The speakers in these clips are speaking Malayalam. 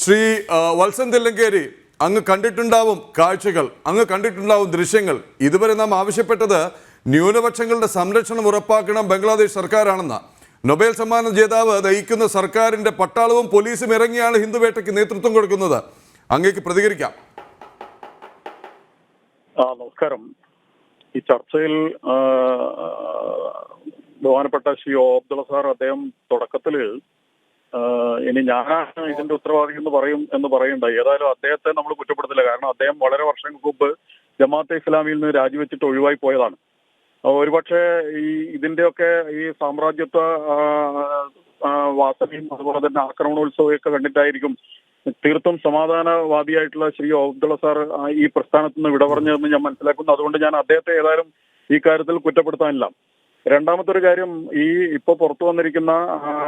ശ്രീ വത്സൻ തില്ലങ്കേരി, അങ്ങ് കണ്ടിട്ടുണ്ടാവും കാഴ്ചകൾ, അങ്ങ് കണ്ടിട്ടുണ്ടാവും ദൃശ്യങ്ങൾ. ഇതുവരെ നാം ആവശ്യപ്പെട്ടത് ന്യൂനപക്ഷങ്ങളുടെ സംരക്ഷണം ഉറപ്പാക്കണം ബംഗ്ലാദേശ് സർക്കാരാണെന്ന്. നൊബേൽ സമ്മാന ജേതാവ് നയിക്കുന്ന സർക്കാരിന്റെ പട്ടാളവും പോലീസും ഇറങ്ങിയാണ് ഹിന്ദുവേട്ടയ്ക്ക് നേതൃത്വം കൊടുക്കുന്നത്. അങ്ങേക്ക് പ്രതികരിക്കാം. നമസ്കാരം. ഈ ചർച്ചയിൽ ബഹുമാനപ്പെട്ട ശ്രീ അബ്ദുള്ള സാർ അദ്ദേഹം തുടക്കത്തില് ഇനി ഞാനാണ് ഇതിന്റെ ഉത്തരവാദി എന്ന് പറയുണ്ടായി. ഏതായാലും അദ്ദേഹത്തെ നമ്മൾ കുറ്റപ്പെടുത്തില്ല. കാരണം അദ്ദേഹം വളരെ വർഷങ്ങൾക്ക് മുമ്പ് ജമാഅത്തെ ഇസ്ലാമിയിൽ നിന്ന് രാജിവെച്ചിട്ട് ഒഴിവായി പോയതാണ്. ഒരുപക്ഷെ ഇതിന്റെയൊക്കെ ഈ സാമ്രാജ്യത്വ വാസനയും അതുപോലെ തന്നെ ആക്രമണോത്സവമൊക്കെ കണ്ടിട്ടായിരിക്കും തീർത്തും സമാധാനവാദിയായിട്ടുള്ള ശ്രീ അബ്ദുള്ള സാർ ഈ പ്രസ്ഥാനത്ത് നിന്ന് വിട പറഞ്ഞതെന്ന് ഞാൻ മനസ്സിലാക്കുന്നു. അതുകൊണ്ട് ഞാൻ അദ്ദേഹത്തെ ഏതായാലും ഈ കാര്യത്തിൽ കുറ്റപ്പെടുത്താനില്ല. രണ്ടാമത്തെ ഒരു കാര്യം, ഈ ഇപ്പൊ പുറത്തു വന്നിരിക്കുന്ന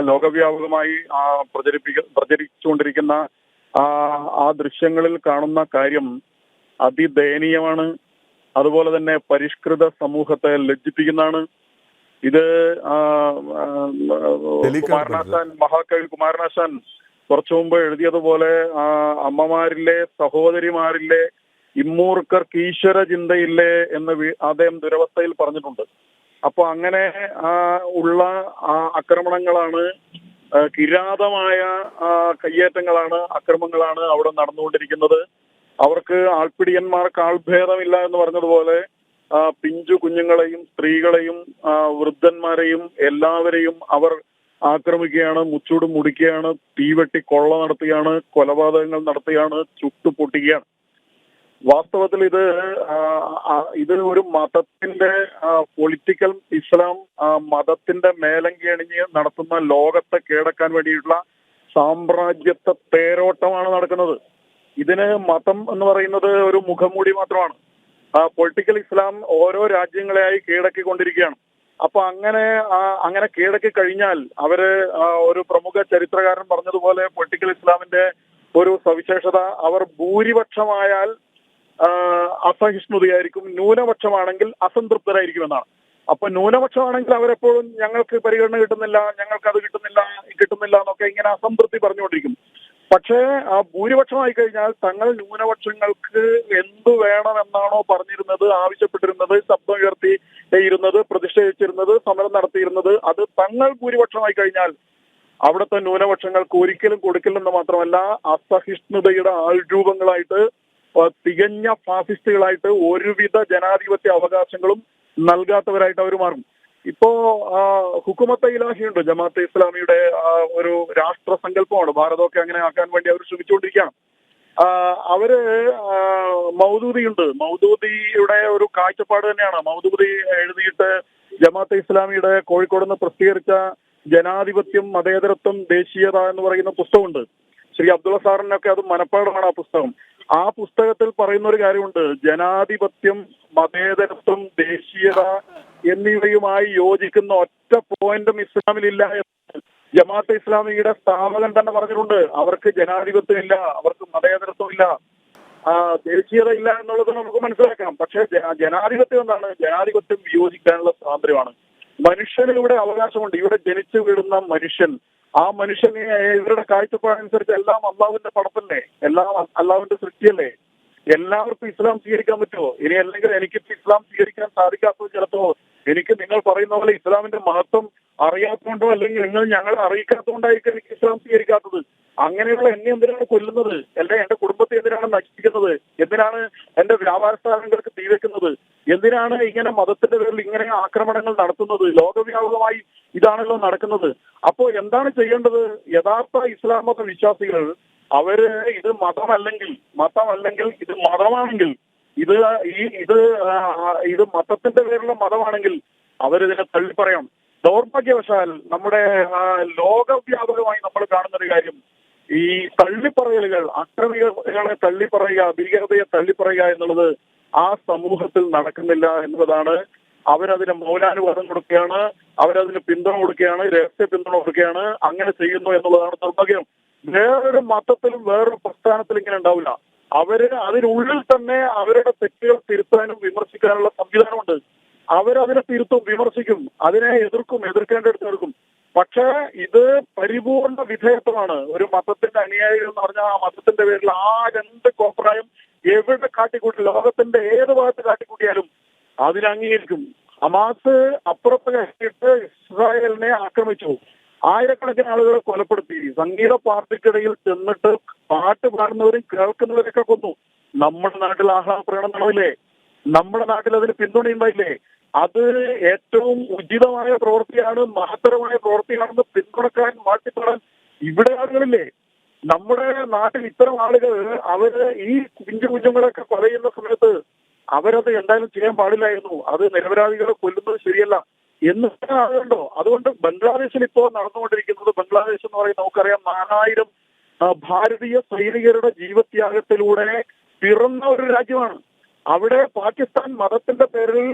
ലോകവ്യാപകമായി പ്രചരിച്ചുകൊണ്ടിരിക്കുന്ന ആ ദൃശ്യങ്ങളിൽ കാണുന്ന കാര്യം അതിദയനീയമാണ്. അതുപോലെ തന്നെ പരിഷ്കൃത സമൂഹത്തെ ലജ്ജിപ്പിക്കുന്നതാണ്. ഇത് മഹാകവി കുമാരനാശാൻ കുറച്ചു മുമ്പ് എഴുതിയതുപോലെ അമ്മമാരിലെ സഹോദരിമാരിലെ ഇമ്മൂർക്കർക്ക് ഈശ്വര ചിന്തയില്ലേ എന്ന് അദ്ദേഹം ദുരവസ്ഥയിൽ പറഞ്ഞിട്ടുണ്ട്. അപ്പൊ അങ്ങനെ ഉള്ള ആക്രമണങ്ങളാണ്, കിരാതമായ കയ്യേറ്റങ്ങളാണ്, അക്രമങ്ങളാണ് അവിടെ നടന്നുകൊണ്ടിരിക്കുന്നത്. അവർക്ക് ആൾപ്പിടിയന്മാർക്ക് ആൾഭേദമില്ല എന്ന് പറഞ്ഞതുപോലെ പിഞ്ചു കുഞ്ഞുങ്ങളെയും സ്ത്രീകളെയും വൃദ്ധന്മാരെയും എല്ലാവരെയും അവർ ആക്രമിക്കുകയാണ്, മുച്ചൂട് മുടിക്കുകയാണ്, തീവെട്ടി കൊള്ള നടത്തുകയാണ്, കൊലപാതകങ്ങൾ നടത്തുകയാണ്, ചുട്ടുപൊട്ടിക്കുകയാണ്. വാസ്തവത്തിൽ ഇത് ഒരു മതത്തിന്റെ പൊളിറ്റിക്കൽ ഇസ്ലാം മതത്തിന്റെ മേലങ്കി അണിഞ്ഞ് നടത്തുന്ന ലോകത്തെ കീഴടക്കാൻ വേണ്ടിയിട്ടുള്ള സാമ്രാജ്യത്വ തേരോട്ടമാണ് നടക്കുന്നത്. ഇതിന് മതം എന്ന് പറയുന്നത് ഒരു മുഖംമൂടി മാത്രമാണ്. പൊളിറ്റിക്കൽ ഇസ്ലാം ഓരോ രാജ്യങ്ങളെയായി കീഴടക്കിക്കൊണ്ടിരിക്കുകയാണ്. അപ്പൊ അങ്ങനെ കീഴടക്കി കഴിഞ്ഞാൽ അവര് ഒരു പ്രമുഖ ചരിത്രകാരൻ പറഞ്ഞതുപോലെ പൊളിറ്റിക്കൽ ഇസ്ലാമിന്റെ ഒരു സവിശേഷത, അവർ ഭൂരിപക്ഷമായാൽ അസഹിഷ്ണുതയായിരിക്കും, ന്യൂനപക്ഷമാണെങ്കിൽ അസംതൃപ്തരായിരിക്കും എന്നാണ്. അപ്പൊ ന്യൂനപക്ഷമാണെങ്കിൽ അവരെപ്പോഴും ഞങ്ങൾക്ക് പരിഗണന കിട്ടുന്നില്ല, ഞങ്ങൾക്ക് അത് കിട്ടുന്നില്ല എന്നൊക്കെ ഇങ്ങനെ അസംതൃപ്തി പറഞ്ഞുകൊണ്ടിരിക്കും. പക്ഷേ ഭൂരിപക്ഷമായി കഴിഞ്ഞാൽ തങ്ങൾ ന്യൂനപക്ഷങ്ങൾക്ക് എന്തു വേണമെന്നാണോ പറഞ്ഞിരുന്നത്, ആവശ്യപ്പെട്ടിരുന്നത്, ശബ്ദം ഉയർത്തിയിരുന്നത്, പ്രതിഷേധിച്ചിരുന്നത്, സമരം നടത്തിയിരുന്നത്, അത് തങ്ങൾ ഭൂരിപക്ഷമായി കഴിഞ്ഞാൽ അവിടുത്തെ ന്യൂനപക്ഷങ്ങൾക്ക് ഒരിക്കലും കൊടുക്കില്ലെന്ന് മാത്രമല്ല അസഹിഷ്ണുതയുടെ ആൾരൂപങ്ങളായിട്ട്, തികഞ്ഞ ഫാസിസ്റ്റുകളായിട്ട്, ഒരുവിധ ജനാധിപത്യ അവകാശങ്ങളും നൽകാത്തവരായിട്ട് അവർ മാറും. ഇപ്പോ ഹുക്കുമത്തെ ഇലാഹിയുണ്ട്, ജമാഅത്തെ ഇസ്ലാമിയുടെ ഒരു രാഷ്ട്ര സങ്കല്പമാണ്. ഭാരതമൊക്കെ അങ്ങനെ ആക്കാൻ വേണ്ടി അവർ ശ്രമിച്ചുകൊണ്ടിരിക്കുകയാണ്. അവര് മൗദൂദിയുണ്ട്, മൗദൂദിയുടെ ഒരു കാഴ്ചപ്പാട് തന്നെയാണ്. മൗദൂദി എഴുതിയിട്ട് ജമാഅത്തെ ഇസ്ലാമിയുടെ കോഴിക്കോട് നിന്ന് പ്രസിദ്ധീകരിച്ച ജനാധിപത്യം, മതേതരത്വം, ദേശീയത എന്ന് പറയുന്ന പുസ്തകമുണ്ട്. ശ്രീ അബ്ദുള്ള സാറിനൊക്കെ അത് മനപ്പാടമാണ് ആ പുസ്തകം. ആ പുസ്തകത്തിൽ പറയുന്ന ഒരു കാര്യമുണ്ട്, ജനാധിപത്യം, മതേതരത്വം, ദേശീയത എന്നിവയുമായി യോജിക്കുന്ന ഒറ്റ പോയിന്റും ഇസ്ലാമിലില്ല എന്ന് ജമാഅത്തെ ഇസ്ലാമിയുടെ സ്ഥാപകൻ തന്നെ പറഞ്ഞിട്ടുണ്ട്. അവർക്ക് ജനാധിപത്യം ഇല്ല, അവർക്ക് മതേതരത്വം ഇല്ല, ദേശീയത ഇല്ല എന്നുള്ളത് നമുക്ക് മനസ്സിലാക്കാം. പക്ഷെ ജനാധിപത്യം എന്താണ്? ജനാധിപത്യം വിയോജിക്കാനുള്ള സ്വാതന്ത്ര്യമാണ്. മനുഷ്യനിലൂടെ അവകാശമുണ്ട്. ഇവിടെ ജനിച്ചു വീഴുന്ന മനുഷ്യൻ, ആ മനുഷ്യനെ ഇവരുടെ കാഴ്ചപ്പാടനുസരിച്ച് എല്ലാം അള്ളാഹുവിന്റെ പടത്തല്ലേ, എല്ലാം അള്ളാഹുവിന്റെ സൃഷ്ടിയല്ലേ, എല്ലാവർക്കും ഇസ്ലാം സ്വീകരിക്കാൻ പറ്റുമോ? ഇനി അല്ലെങ്കിൽ എനിക്കിപ്പോ ഇസ്ലാം സ്വീകരിക്കാൻ സാധിക്കാത്തത് ചിലപ്പോ എനിക്ക് നിങ്ങൾ പറയുന്ന പോലെ ഇസ്ലാമിന്റെ മഹത്വം അറിയാത്തതുകൊണ്ടോ അല്ലെങ്കിൽ നിങ്ങൾ ഞങ്ങളെ അറിയിക്കാത്തതുകൊണ്ടായിരിക്കും എനിക്ക് ഇസ്ലാം സ്വീകരിക്കാത്തത്. അങ്ങനെയുള്ള എന്നെ എന്തിനാണ് കൊല്ലുന്നത്? അല്ലെ എന്റെ കുടുംബത്തെ എന്തിനാണ് നശിപ്പിക്കുന്നത്? എന്തിനാണ് എന്റെ വ്യാപാര സ്ഥാപനങ്ങൾക്ക് തീവെക്കുന്നത്? എന്തിനാണ് ഇങ്ങനെ മതത്തിന്റെ പേരിൽ ഇങ്ങനെ ആക്രമണങ്ങൾ നടത്തുന്നത്? ലോകവ്യാപകമായി ഇതാണല്ലോ നടക്കുന്നത്. അപ്പോ എന്താണ് ചെയ്യേണ്ടത്? യഥാർത്ഥ ഇസ്ലാം മത വിശ്വാസികൾ അവര് ഇത് മതമല്ലെങ്കിൽ ഇത് മതമാണെങ്കിൽ, ഇത് മതത്തിന്റെ പേരിലുള്ള മതമാണെങ്കിൽ അവരിതിനെ തള്ളിപ്പറയണം. ദൗർഭാഗ്യവശാൽ നമ്മുടെ ലോകവ്യാപകമായി നമ്മൾ കാണുന്നൊരു കാര്യം, ഈ തള്ളിപ്പറയലുകൾ, അക്രമികളെ തള്ളിപ്പറയുക, ഭീകരതയെ തള്ളിപ്പറയുക എന്നുള്ളത് ആ സമൂഹത്തിൽ നടക്കുന്നില്ല എന്നതാണ്. അവരതിന് മൗനാനുവാദം കൊടുക്കുകയാണ്, അവരതിന് പിന്തുണ കൊടുക്കുകയാണ്, രഹസ്യ പിന്തുണ കൊടുക്കുകയാണ്. അങ്ങനെ ചെയ്യുന്നു എന്നുള്ളതാണ് ദൗർഭാഗ്യം. വേറൊരു മതത്തിലും വേറൊരു പ്രസ്ഥാനത്തിലും ഇങ്ങനെ ഉണ്ടാവില്ല. അവര് അതിനുള്ളിൽ തന്നെ അവരുടെ തെറ്റുകൾ തിരുത്താനും വിമർശിക്കാനുള്ള സംവിധാനമുണ്ട്. അവരതിനെ തിരുത്തും, വിമർശിക്കും, അതിനെ എതിർക്കേണ്ടടുത്ത് എതിർക്കും. പക്ഷേ ഇത് പരിപൂർണ വിധേയത്വമാണ്. ഒരു മതത്തിന്റെ അനുയായികൾ എന്ന് പറഞ്ഞാൽ ആ മതത്തിന്റെ പേരിൽ രണ്ട് കോപ്രായം എവിടെ കാട്ടിക്കൂട്ടി, ലോകത്തിന്റെ ഏത് ഭാഗത്ത് കാട്ടിക്കൂട്ടിയാലും അതിന് അംഗീകരിക്കും. ഹമാസ് അപ്പുറത്ത് കഴിഞ്ഞിട്ട് ഇസ്രായേലിനെ ആക്രമിച്ചു, ആയിരക്കണക്കിന് ആളുകളെ കൊലപ്പെടുത്തി, സംഗീത പാർട്ടിക്കിടയിൽ ചെന്നിട്ട് പാട്ട് പാടുന്നവരും കേൾക്കുന്നവരൊക്കെ കൊന്നു. നമ്മുടെ നാട്ടിൽ ആഹ്ലാദ പ്രകടനം നടന്നില്ലേ? നമ്മുടെ നാട്ടിൽ അതിന് പിന്തുണയുണ്ടായില്ലേ? അത് ഏറ്റവും ഉചിതമായ പ്രവൃത്തിയാണ്, മഹത്തരമായ പ്രവൃത്തിയാണെന്ന് പിന്തുണക്കാൻ മാറ്റിത്തരാൻ ഇവിടെ ആളുകളില്ലേ? നമ്മുടെ നാട്ടിൽ ഇത്തരം ആളുകൾ അവര് ഈ കുഞ്ഞുങ്ങളൊക്കെ കൊലയുന്ന സമയത്ത് അവരത് എന്തായാലും ചെയ്യാൻ പാടില്ലായിരുന്നു. അത് നിരപരാധികളെ കൊല്ലുന്നത് ശരിയല്ല എന്ന് ആളുണ്ടോ? അതുകൊണ്ട് ബംഗ്ലാദേശിൽ ഇപ്പോൾ നടന്നുകൊണ്ടിരിക്കുന്നത്, ബംഗ്ലാദേശ് എന്ന് പറയുന്നത് നമുക്കറിയാം 4000 ഭാരതീയ സൈനികരുടെ ജീവത്യാഗത്തിലൂടെ പിറന്ന ഒരു രാജ്യമാണ്. അവിടെ പാകിസ്ഥാൻ മതത്തിന്റെ പേരിൽ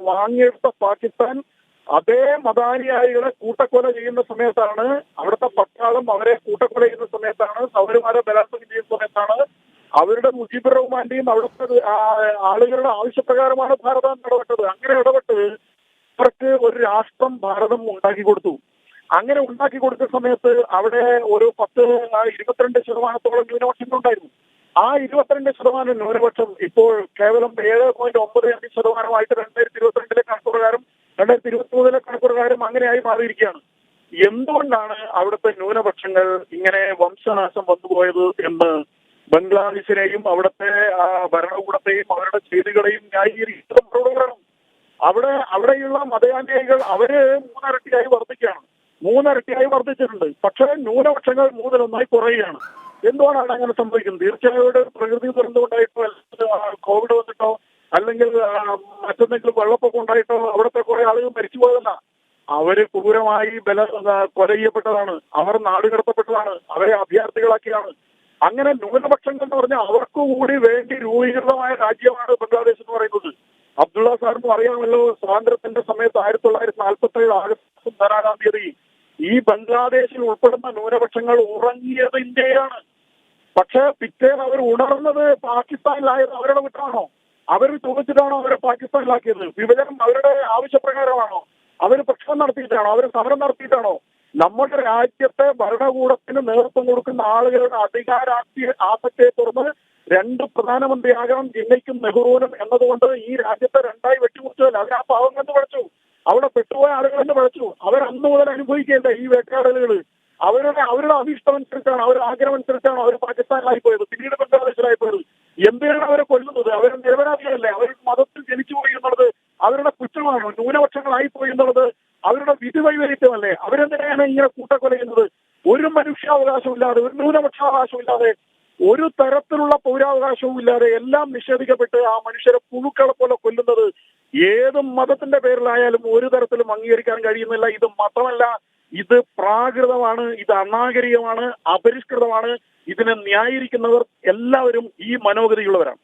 വാങ്ങിയെടുത്ത പാകിസ്ഥാൻ അതേ മതാനുയായികളെ കൂട്ടക്കൊല ചെയ്യുന്ന സമയത്താണ്, അവിടുത്തെ പട്ടാളം അവരെ കൂട്ടക്കൊല ചെയ്യുന്ന സമയത്താണ്, സൗരന്മാരെ ബലാത്സംഗം ചെയ്യുന്ന സമയത്താണ്, അവരുടെ മുജീബുർ റഹ്മാന്റെയും അവിടുത്തെ ആളുകളുടെ ആവശ്യപ്രകാരമാണ് ഭാരതം ഇടപെട്ടത്. അങ്ങനെ ഇടപെട്ട് അവർക്ക് ഒരു രാഷ്ട്രം ഭാരതം ഉണ്ടാക്കി കൊടുത്തു. അങ്ങനെ ഉണ്ടാക്കി കൊടുത്ത സമയത്ത് അവിടെ ഒരു 22% ന്യൂനപക്ഷം ഉണ്ടായിരുന്നു. ആ 22% ന്യൂനപക്ഷം ഇപ്പോൾ കേവലം 7.95% 2022 കണക്കുപ്രകാരം 2023 കണക്കുപ്രകാരം അങ്ങനെയായി മാറിയിരിക്കുകയാണ്. എന്തുകൊണ്ടാണ് അവിടുത്തെ ന്യൂനപക്ഷങ്ങൾ ഇങ്ങനെ വംശനാശം വന്നുപോയത് എന്ന് ബംഗ്ലാദേശിനെയും അവിടുത്തെ ഭരണകൂടത്തെയും അവരുടെ ചെയ്തികളെയും ന്യായീകരിക്കുന്ന മറുപടികളാണ്. അവിടെയുള്ള മതയാനുയായികൾ അവര് 3 ഇരട്ടിയായി വർദ്ധിക്കുകയാണ്. 3 ഇരട്ടിയായി വർദ്ധിച്ചിട്ടുണ്ട്. പക്ഷേ ന്യൂനപക്ഷങ്ങൾ 3-1 കുറയുകയാണ്. എന്തുകൊണ്ടാണ് അങ്ങനെ സംഭവിക്കുന്നത്? തീർച്ചയായും പ്രകൃതി ദുരന്തമുണ്ടായിട്ടോ, അല്ലെങ്കിൽ കോവിഡ് വന്നിട്ടോ, അല്ലെങ്കിൽ മറ്റെന്തെങ്കിലും വെള്ളപ്പൊക്കം ഉണ്ടായിട്ടോ അവിടുത്തെ കുറെ ആളുകൾ മരിച്ചുപോയതല്ല. അവര് ക്രൂരമായി കൊല ചെയ്യപ്പെട്ടതാണ്, അവർ നാടുകടത്തപ്പെട്ടതാണ്, അവരെ അഭയാർത്ഥികളാക്കിയാണ്. അങ്ങനെ ന്യൂനപക്ഷങ്ങൾ എന്ന് പറഞ്ഞാൽ അവർക്ക് കൂടി വേണ്ടി രൂപീകൃതമായ രാജ്യമാണ് ബംഗ്ലാദേശ് എന്ന് പറയുന്നത്. അബ്ദുള്ള സാറിന് അറിയാമല്ലോ, സ്വാതന്ത്ര്യത്തിന്റെ സമയത്ത് 1947 ആഗസ്റ്റ് 16 ഈ ബംഗ്ലാദേശിൽ ഉൾപ്പെടുന്ന ന്യൂനപക്ഷങ്ങൾ ഉറങ്ങിയത് ഇന്ത്യയിലാണ്. പക്ഷെ പിറ്റേന്ന് അവർ ഉണർന്നത് പാകിസ്ഥാനിലായത് അവരുടെ വിട്ടാണോ? അവർ ചോദിച്ചിട്ടാണോ അവരെ പാകിസ്ഥാനിലാക്കിയത്? വിഭജനം അവരുടെ ആവശ്യപ്രകാരമാണോ? അവർ പ്രക്ഷോഭം നടത്തിയിട്ടാണോ? അവർ സമരം നടത്തിയിട്ടാണോ? നമ്മുടെ രാജ്യത്തെ ഭരണകൂടത്തിന് നേതൃത്വം കൊടുക്കുന്ന ആളുകളുടെ ആസക്തിയെ തുടർന്ന് 2 പ്രധാനമന്ത്രിയാകണം ജിന്നയ്ക്കും നെഹ്റുവിനും എന്നതുകൊണ്ട് ഈ രാജ്യത്തെ 2ആയി വെട്ടിമുറിച്ചതല്ല. അവർ ആ പാവം കണ്ട് പഠിച്ചു, അവിടെ പെട്ടുപോയ ആളുകൾ എന്ന് പഠിച്ചു. അവർ അന്ന് മുതൽ അനുഭവിക്കേണ്ട ഈ വേട്ടയാടലുകൾ അവരുടെ അഭീഷ്ടം അനുസരിച്ചാണ്, അവരുടെ ആഗ്രഹം അനുസരിച്ചാണ് അവർ പാകിസ്ഥാനിലായി പോയത്, പിന്നീട് ബംഗ്ലാദേശിലായി പോയത്. എന്തിനാണ് അവരെ കൊല്ലുന്നത്? അവർ നിരപരാധികളല്ലേ? അവർ മതത്തിൽ ജനിച്ചു പോയി എന്നുള്ളത് അവരുടെ കുറ്റമാണോ? ന്യൂനപക്ഷങ്ങളായി പോയി എന്നുള്ളത് അവരുടെ വിധി വൈപരീത്യമല്ലേ? അവരെന്തിനാണ് ഇങ്ങനെ കൂട്ടക്കൊല ചെയ്യുന്നത്? ഒരു മനുഷ്യാവകാശമില്ലാതെ, ഒരു ന്യൂനപക്ഷാവകാശമില്ലാതെ, ഒരു തരത്തിലുള്ള പൗരാവകാശവും ഇല്ലാതെ എല്ലാം നിഷേധിക്കപ്പെട്ട് ആ മനുഷ്യരെ പുഴുക്കളെ പോലെ കൊല്ലുന്നത് ഏത് മതത്തിന്റെ പേരിലായാലും ഒരു തരത്തിലും അംഗീകരിക്കാൻ കഴിയുന്നില്ല. ഇത് മതമല്ല, ഇത് പ്രാകൃതമാണ്, ഇത് അനാഗരികമാണ്, അപരിഷ്കൃതമാണ്. ഇതിനെ ന്യായീകരിക്കുന്നവർ എല്ലാവരും ഈ മനോഗതിയുള്ളവരാണ്.